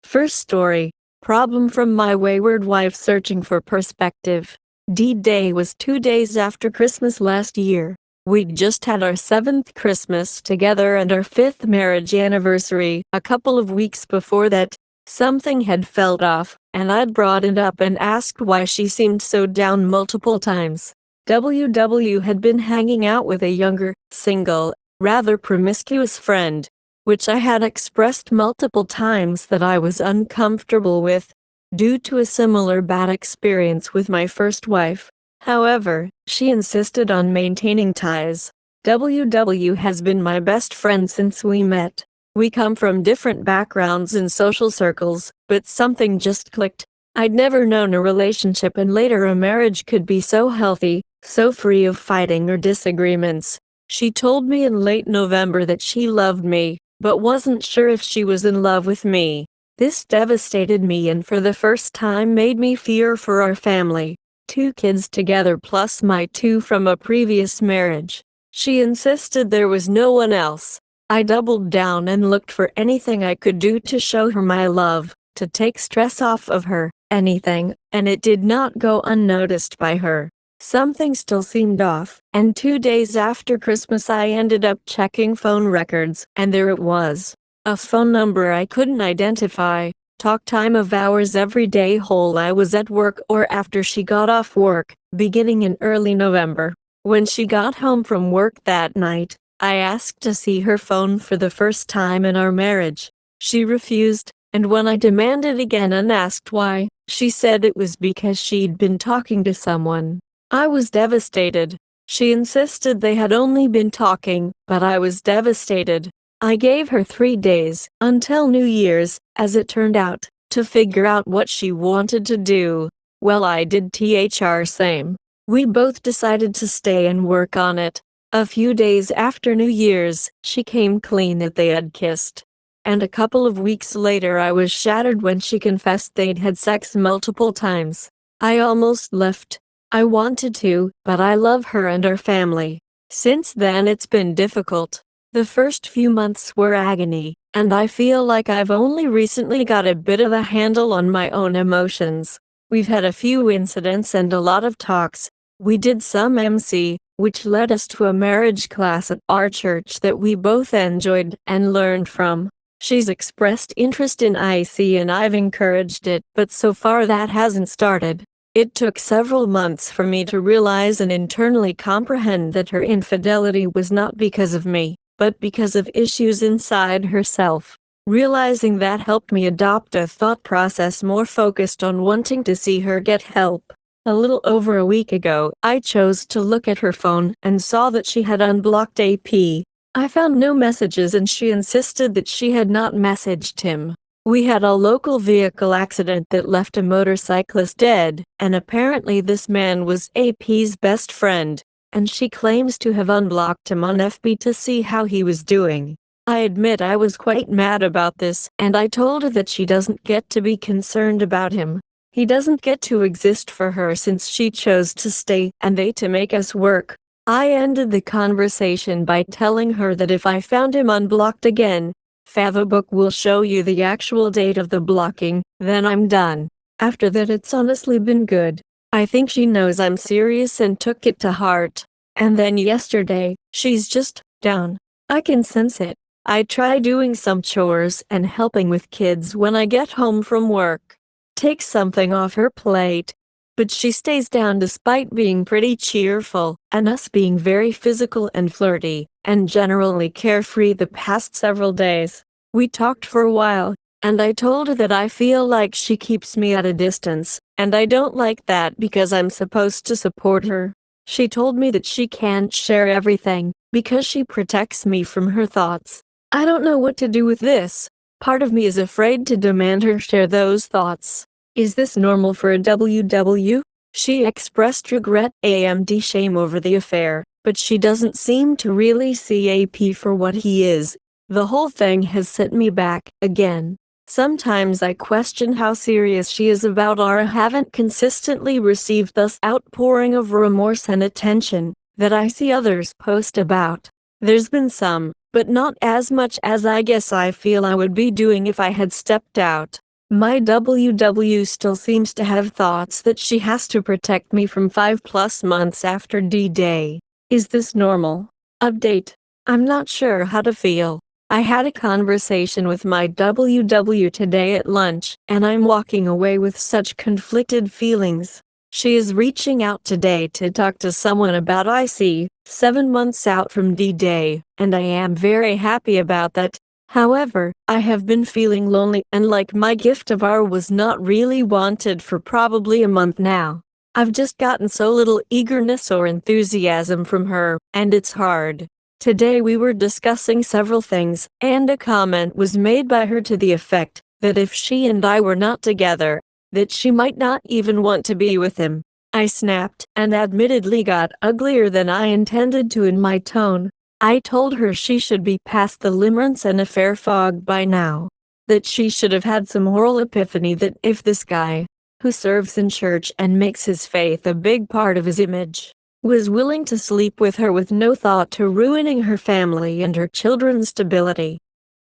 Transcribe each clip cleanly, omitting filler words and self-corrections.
First story. Problem from my wayward wife searching for perspective. D-Day was 2 days after Christmas last year. We'd just had our 7th Christmas together and our 5th marriage anniversary. A couple of weeks before that, something had felt off, and I'd brought it up and asked why she seemed so down multiple times. WW had been hanging out with a younger, single, rather promiscuous friend, which I had expressed multiple times that I was uncomfortable with, due to a similar bad experience with my first wife. However, she insisted on maintaining ties. WW has been my best friend since we met. We come from different backgrounds and social circles, but something just clicked. I'd never known a relationship and later a marriage could be so healthy, so free of fighting or disagreements. She told me in late November that she loved me, but wasn't sure if she was in love with me. This devastated me and for the first time made me fear for our family. 2 kids together plus my 2 from a previous marriage. She insisted there was no one else. I doubled down and looked for anything I could do to show her my love, to take stress off of her, anything, and it did not go unnoticed by her. Something still seemed off, and 2 days after Christmas I ended up checking phone records, and there it was. A phone number I couldn't identify. Talk time of hours every day whole I was at work or after she got off work, beginning in early November. When she got home from work that night, I asked to see her phone for the first time in our marriage. She refused, and when I demanded again and asked why, she said it was because she'd been talking to someone. I was devastated. She insisted they had only been talking, but I was devastated. I gave her 3 days, until New Year's, as it turned out, to figure out what she wanted to do. Well, I did thr same. We both decided to stay and work on it. A few days after New Year's, she came clean that they had kissed. And a couple of weeks later I was shattered when she confessed they'd had sex multiple times. I almost left. I wanted to, but I love her and our family. Since then it's been difficult. The first few months were agony, and I feel like I've only recently got a bit of a handle on my own emotions. We've had a few incidents and a lot of talks. We did some MC, which led us to a marriage class at our church that we both enjoyed and learned from. She's expressed interest in IC and I've encouraged it, but so far that hasn't started. It took several months for me to realize and internally comprehend that her infidelity was not because of me, but because of issues inside herself. Realizing that helped me adopt a thought process more focused on wanting to see her get help. A little over a week ago, I chose to look at her phone and saw that she had unblocked AP. I found no messages and she insisted that she had not messaged him. We had a local vehicle accident that left a motorcyclist dead, and apparently this man was AP's best friend, and she claims to have unblocked him on FB to see how he was doing. I admit I was quite mad about this, and I told her that she doesn't get to be concerned about him. He doesn't get to exist for her since she chose to stay and they to make us work. I ended the conversation by telling her that if I found him unblocked again, Favobook will show you the actual date of the blocking, then I'm done. After that it's honestly been good. I think she knows I'm serious and took it to heart. And then yesterday, she's just down. I can sense it. I try doing some chores and helping with kids when I get home from work. Take something off her plate. But she stays down despite being pretty cheerful, and us being very physical and flirty, and generally carefree the past several days. We talked for a while, and I told her that I feel like she keeps me at a distance, and I don't like that because I'm supposed to support her. She told me that she can't share everything, because she protects me from her thoughts. I don't know what to do with this. Part of me is afraid to demand her share those thoughts. Is this normal for a WW? She expressed regret and shame over the affair, but she doesn't seem to really see AP for what he is. The whole thing has set me back, again. Sometimes I question how serious she is about our haven't consistently received this outpouring of remorse and attention that I see others post about. There's been some, but not as much as I guess I feel I would be doing if I had stepped out. My WW still seems to have thoughts that she has to protect me from 5+ months after D-Day. Is this normal? Update. I'm not sure how to feel. I had a conversation with my WW today at lunch, and I'm walking away with such conflicted feelings. She is reaching out today to talk to someone about IC, 7 months out from D-Day, and I am very happy about that. However, I have been feeling lonely and like my gift of R was not really wanted for probably a month now. I've just gotten so little eagerness or enthusiasm from her, and it's hard. Today we were discussing several things, and a comment was made by her to the effect that if she and I were not together, that she might not even want to be with him. I snapped and admittedly got uglier than I intended to in my tone. I told her she should be past the limerence and affair fog by now. That she should have had some moral epiphany that if this guy, who serves in church and makes his faith a big part of his image, was willing to sleep with her with no thought to ruining her family and her children's stability,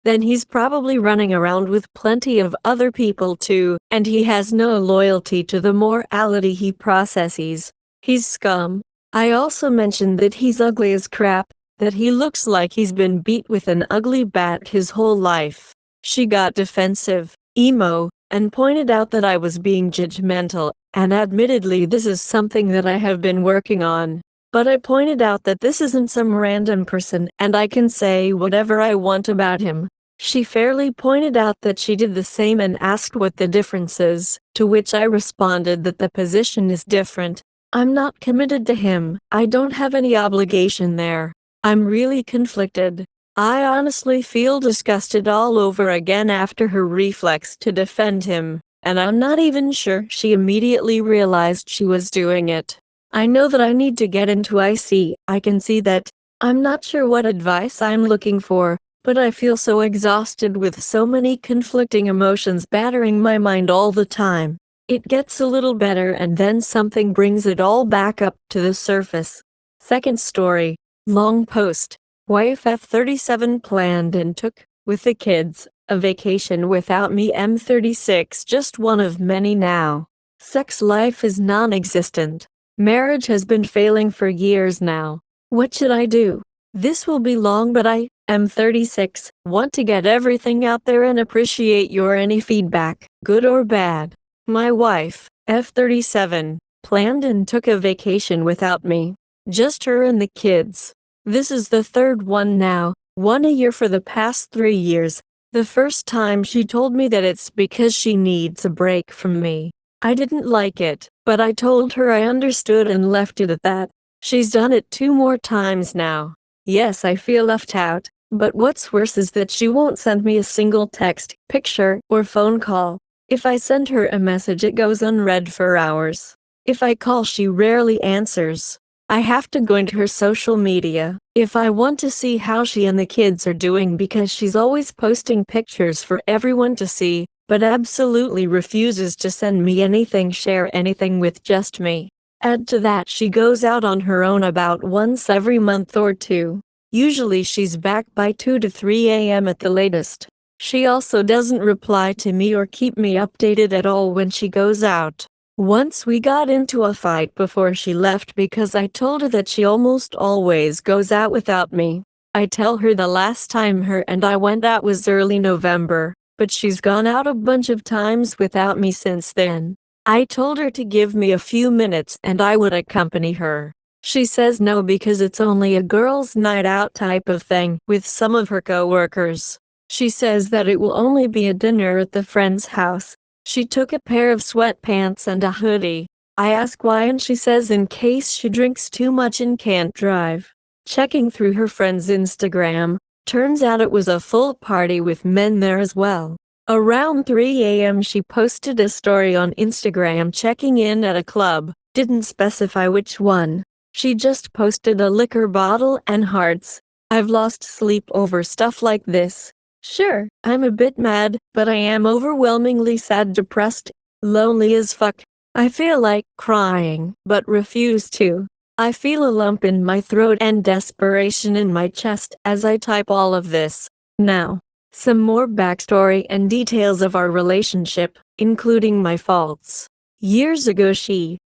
then he's probably running around with plenty of other people too, and he has no loyalty to the morality he processes. He's scum. I also mentioned that he's ugly as crap, that he looks like he's been beat with an ugly bat his whole life. She got defensive, emo, and pointed out that I was being judgmental, and admittedly this is something that I have been working on. But I pointed out that this isn't some random person and I can say whatever I want about him. She fairly pointed out that she did the same and asked what the difference is, to which I responded that the position is different. I'm not committed to him, I don't have any obligation there. I'm really conflicted. I honestly feel disgusted all over again after her reflex to defend him, and I'm not even sure she immediately realized she was doing it. I know that I need to get into IC, I can see that. I'm not sure what advice I'm looking for, but I feel so exhausted with so many conflicting emotions battering my mind all the time. It gets a little better and then something brings it all back up to the surface. Second story. Long post. Wife F37 planned and took, with the kids, a vacation without me. M36 just one of many now. Sex life is non-existent. Marriage has been failing for years now. What should I do? This will be long, but I, M36, want to get everything out there and appreciate your any feedback, good or bad. My wife, F37, planned and took a vacation without me. Just her and the kids. This is the third one now, one a year for the past 3 years. The first time she told me that it's because she needs a break from me. I didn't like it, but I told her I understood and left it at that. She's done it 2 more times now. Yes, I feel left out, but what's worse is that she won't send me a single text, picture, or phone call. If I send her a message it goes unread for hours. If I call she rarely answers. I have to go into her social media if I want to see how she and the kids are doing because she's always posting pictures for everyone to see, but absolutely refuses to send me anything, share anything with just me. Add to that she goes out on her own about once every month or two. Usually she's back by 2 to 3 a.m. at the latest. She also doesn't reply to me or keep me updated at all when she goes out. Once we got into a fight before she left because I told her that she almost always goes out without me. I tell her the last time her and I went out was early November, but she's gone out a bunch of times without me since then. I told her to give me a few minutes and I would accompany her. She says no because it's only a girls' night out type of thing with some of her co-workers. She says that it will only be a dinner at the friend's house. She took a pair of sweatpants and a hoodie. I ask why and she says in case she drinks too much and can't drive. Checking through her friend's Instagram, turns out it was a full party with men there as well. Around 3 a.m. she posted a story on Instagram checking in at a club, didn't specify which one. She just posted a liquor bottle and hearts. I've lost sleep over stuff like this. Sure, I'm a bit mad, but I am overwhelmingly sad, depressed, lonely as fuck. I feel like crying, but refuse to. I feel a lump in my throat and desperation in my chest as I type all of this. Now, Some more backstory and details of our relationship, including my faults. Years ago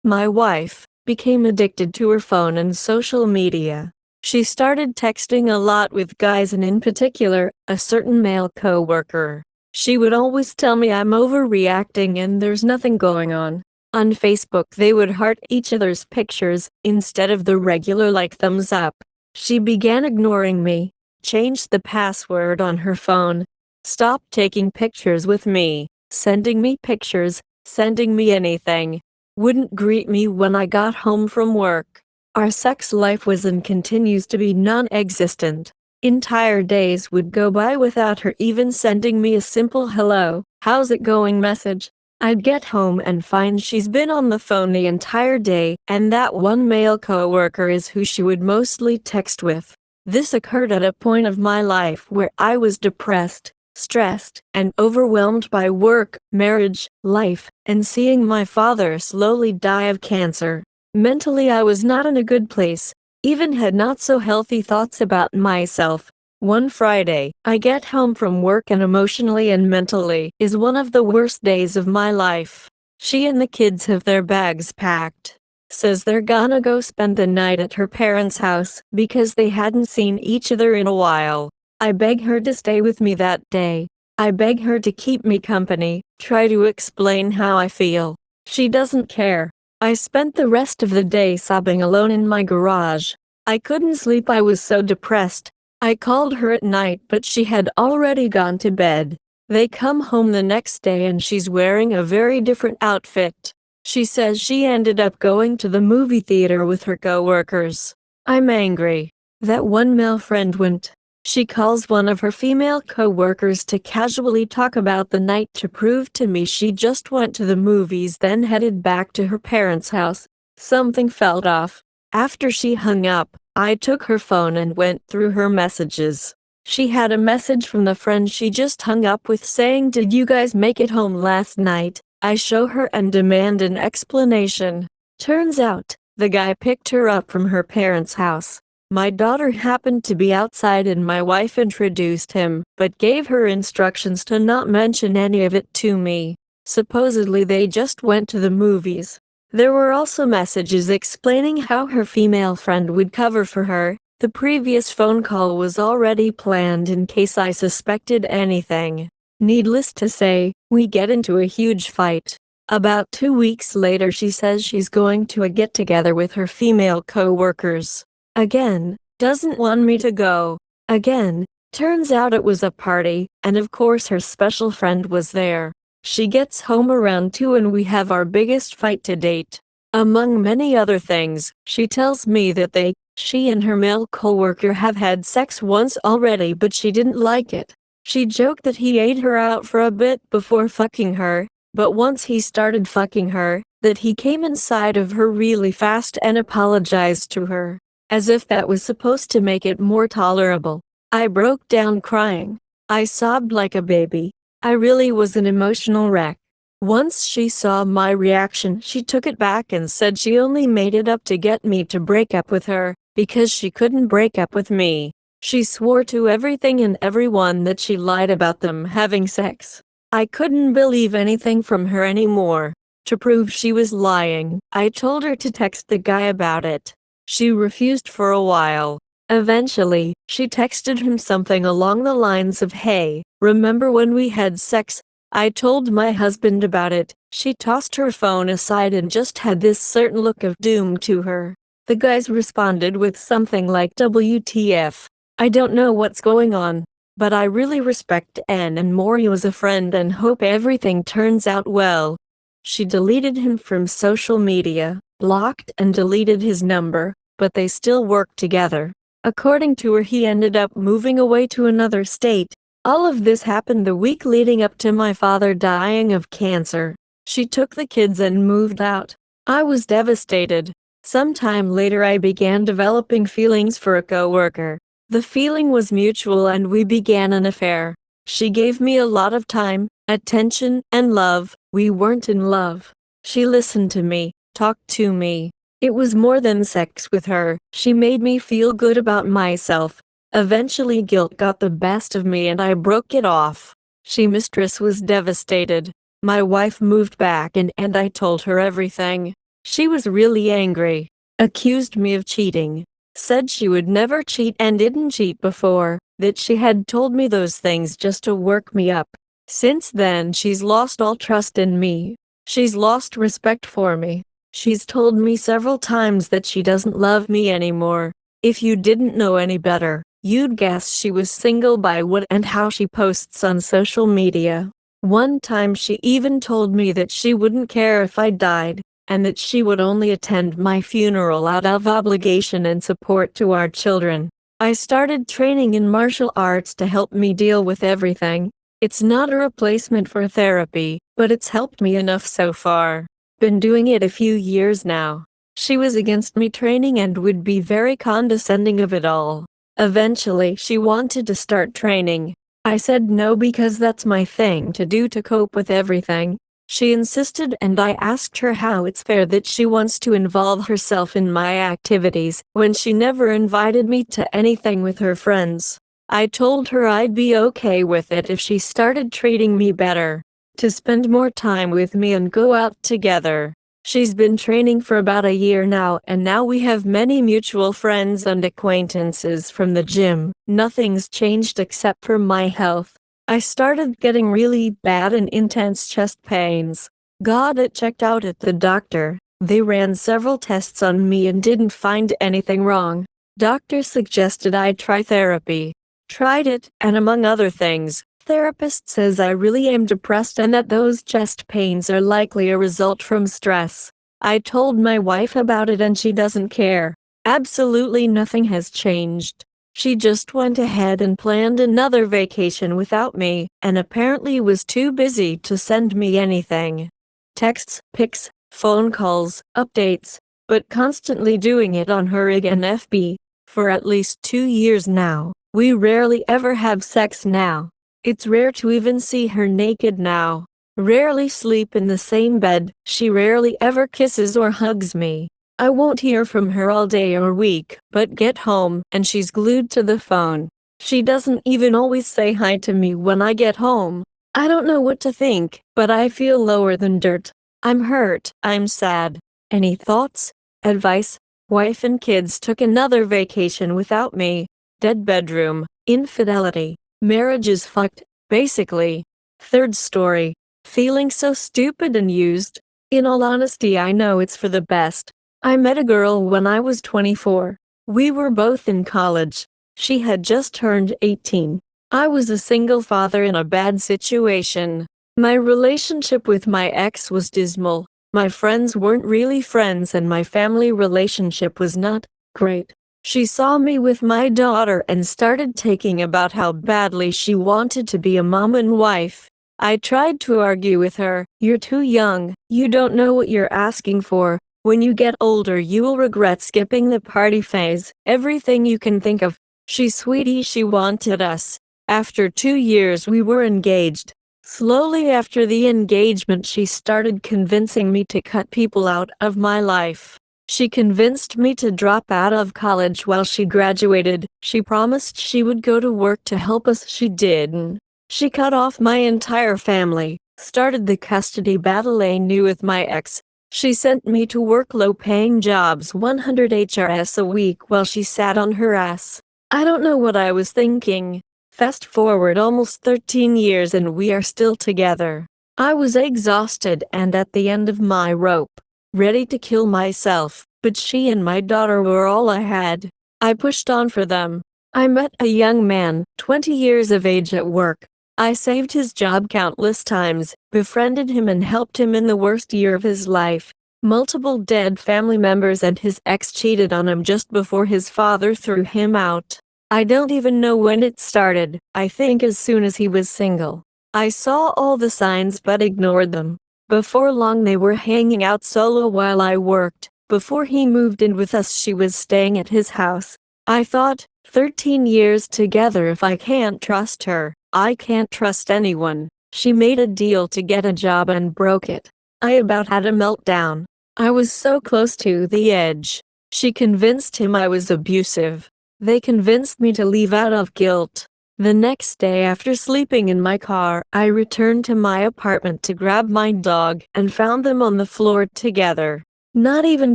my wife, became addicted to her phone and social media. She started texting a lot with guys and in particular, a certain male coworker. She would always tell me I'm overreacting and there's nothing going on. On Facebook they would heart each other's pictures, instead of the regular like thumbs up. She began ignoring me, changed the password on her phone, stopped taking pictures with me, sending me pictures, sending me anything. Wouldn't greet me when I got home from work. Our sex life was and continues to be non-existent. Entire days would go by without her even sending me a simple hello, how's it going message. I'd get home and find she's been on the phone the entire day, and that one male coworker is who she would mostly text with. This occurred at a point of my life where I was depressed, stressed, and overwhelmed by work, marriage, life, and seeing my father slowly die of cancer. Mentally I was not in a good place, even had not so healthy thoughts about myself. One Friday, I get home from work and emotionally and mentally is one of the worst days of my life. She and the kids have their bags packed. Says they're gonna go spend the night at her parents' house because they hadn't seen each other in a while. I beg her to stay with me that day. I beg her to keep me company, try to explain how I feel. She doesn't care. I spent the rest of the day sobbing alone in my garage. I couldn't sleep, I was so depressed. I called her at night but she had already gone to bed. They come home the next day and she's wearing a very different outfit. She says she ended up going to the movie theater with her coworkers. I'm angry that one male friend went. She calls one of her female coworkers to casually talk about the night to prove to me she just went to the movies then headed back to her parents' house. Something felt off. After she hung up, I took her phone and went through her messages. She had a message from the friend she just hung up with saying, "Did you guys make it home last night?" I show her and demand an explanation. Turns out, the guy picked her up from her parents' house. My daughter happened to be outside and my wife introduced him, but gave her instructions to not mention any of it to me. Supposedly they just went to the movies. There were also messages explaining how her female friend would cover for her. The previous phone call was already planned in case I suspected anything. Needless to say, we get into a huge fight. About 2 weeks later she says she's going to a get-together with her female co-workers. Again, doesn't want me to go. Again, turns out it was a party, and of course her special friend was there. She gets home around 2 and we have our biggest fight to date. Among many other things, she tells me that she and her male coworker have had sex once already but she didn't like it. She joked that he ate her out for a bit before fucking her, but once he started fucking her, that he came inside of her really fast and apologized to her, as if that was supposed to make it more tolerable. I broke down crying. I sobbed like a baby. I really was an emotional wreck. Once she saw my reaction, she took it back and said she only made it up to get me to break up with her, because she couldn't break up with me. She swore to everything and everyone that she lied about them having sex. I couldn't believe anything from her anymore. To prove she was lying, I told her to text the guy about it. She refused for a while. Eventually, she texted him something along the lines of, "Hey, remember when we had sex?" I told my husband about it. She tossed her phone aside and just had this certain look of doom to her. The guys responded with something like, "WTF. I don't know what's going on, but I really respect Ann and Maury as a friend and hope everything turns out well." She deleted him from social media, blocked and deleted his number, but they still work together. According to her, he ended up moving away to another state. All of this happened the week leading up to my father dying of cancer. She took the kids and moved out. I was devastated. Sometime later I began developing feelings for a coworker. The feeling was mutual and we began an affair. She gave me a lot of time, attention, and love. We weren't in love. She listened to me, talked to me. It was more than sex with her. She made me feel good about myself. Eventually guilt got the best of me and I broke it off. Mistress was devastated. My wife moved back and I told her everything. She was really angry. Accused me of cheating. Said she would never cheat and didn't cheat before, that she had told me those things just to work me up. Since then she's lost all trust in me. She's lost respect for me. She's told me several times that she doesn't love me anymore. If you didn't know any better, you'd guess she was single by what and how she posts on social media. One time she even told me that she wouldn't care if I died, and that she would only attend my funeral out of obligation and support to our children. I started training in martial arts to help me deal with everything. It's not a replacement for therapy, but it's helped me enough so far. Been doing it a few years now. She was against me training and would be very condescending of it all. Eventually she wanted to start training. I said no because that's my thing to do to cope with everything. She insisted and I asked her how it's fair that she wants to involve herself in my activities when she never invited me to anything with her friends. I told her I'd be okay with it if she started treating me better, to spend more time with me and go out together. She's been training for about a year now and now we have many mutual friends and acquaintances from the gym. Nothing's changed except for my health. I started getting really bad and intense chest pains. Got it checked out at the doctor. They ran several tests on me and didn't find anything wrong. Doctor suggested I try therapy. Tried it, and among other things, therapist says I really am depressed and that those chest pains are likely a result from stress. I told my wife about it and she doesn't care. Absolutely nothing has changed. She just went ahead and planned another vacation without me, and apparently was too busy to send me anything. Texts, pics, phone calls, updates, but constantly doing it on her IG and FB. For at least 2 years now. We rarely ever have sex now. It's rare to even see her naked now. Rarely sleep in the same bed. She rarely ever kisses or hugs me. I won't hear from her all day or week, but get home and she's glued to the phone. She doesn't even always say hi to me when I get home. I don't know what to think, but I feel lower than dirt. I'm hurt. I'm sad. Any thoughts? Advice? Wife and kids took another vacation without me. Dead bedroom. Infidelity. Marriage is fucked, basically. Third story. Feeling so stupid and used. In all honesty, I know it's for the best. I met a girl when I was 24. We were both in college. She had just turned 18. I was a single father in a bad situation. My relationship with my ex was dismal. My friends weren't really friends and my family relationship was not great. She saw me with my daughter and started talking about how badly she wanted to be a mom and wife. I tried to argue with her. You're too young. You don't know what you're asking for. When you get older you will regret skipping the party phase. Everything you can think of. Sweetie, she wanted us. After 2 years we were engaged. Slowly after the engagement she started convincing me to cut people out of my life. She convinced me to drop out of college while she graduated. She promised she would go to work to help us. She didn't. She cut off my entire family, started the custody battle I knew with my ex. She sent me to work low-paying jobs 100 HRS a week while she sat on her ass. I don't know what I was thinking. Fast forward almost 13 years and we are still together. I was exhausted and at the end of my rope. Ready to kill myself, but she and my daughter were all I had. I pushed on for them. I met a young man, 20 years of age at work. I saved his job countless times, befriended him and helped him in the worst year of his life. Multiple dead family members and his ex cheated on him just before his father threw him out. I don't even know when it started. I think as soon as he was single. I saw all the signs but ignored them. Before long they were hanging out solo while I worked. Before he moved in with us she was staying at his house. I thought, 13 years together, if I can't trust her, I can't trust anyone. She made a deal to get a job and broke it. I about had a meltdown. I was so close to the edge. She convinced him I was abusive. They convinced me to leave out of guilt. The next day after sleeping in my car, I returned to my apartment to grab my dog and found them on the floor together. Not even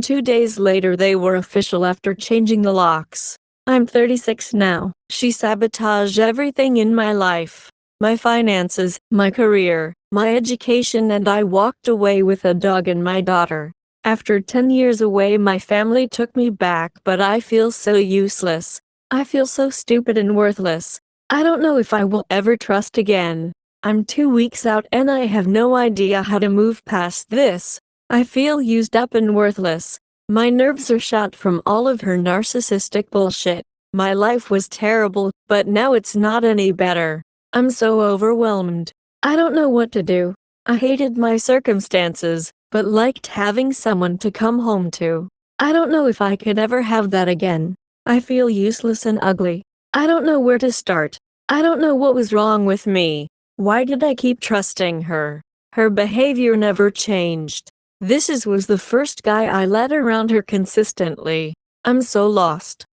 2 days later they were official after changing the locks. I'm 36 now. She sabotaged everything in my life. My finances, my career, my education, and I walked away with a dog and my daughter. After 10 years away my family took me back, but I feel so useless. I feel so stupid and worthless. I don't know if I will ever trust again. I'm 2 weeks out and I have no idea how to move past this. I feel used up and worthless. My nerves are shot from all of her narcissistic bullshit. My life was terrible, but now it's not any better. I'm so overwhelmed. I don't know what to do. I hated my circumstances, but liked having someone to come home to. I don't know if I could ever have that again. I feel useless and ugly. I don't know where to start. I don't know what was wrong with me. Why did I keep trusting her? Her behavior never changed. This was the first guy I let around her consistently. I'm so lost.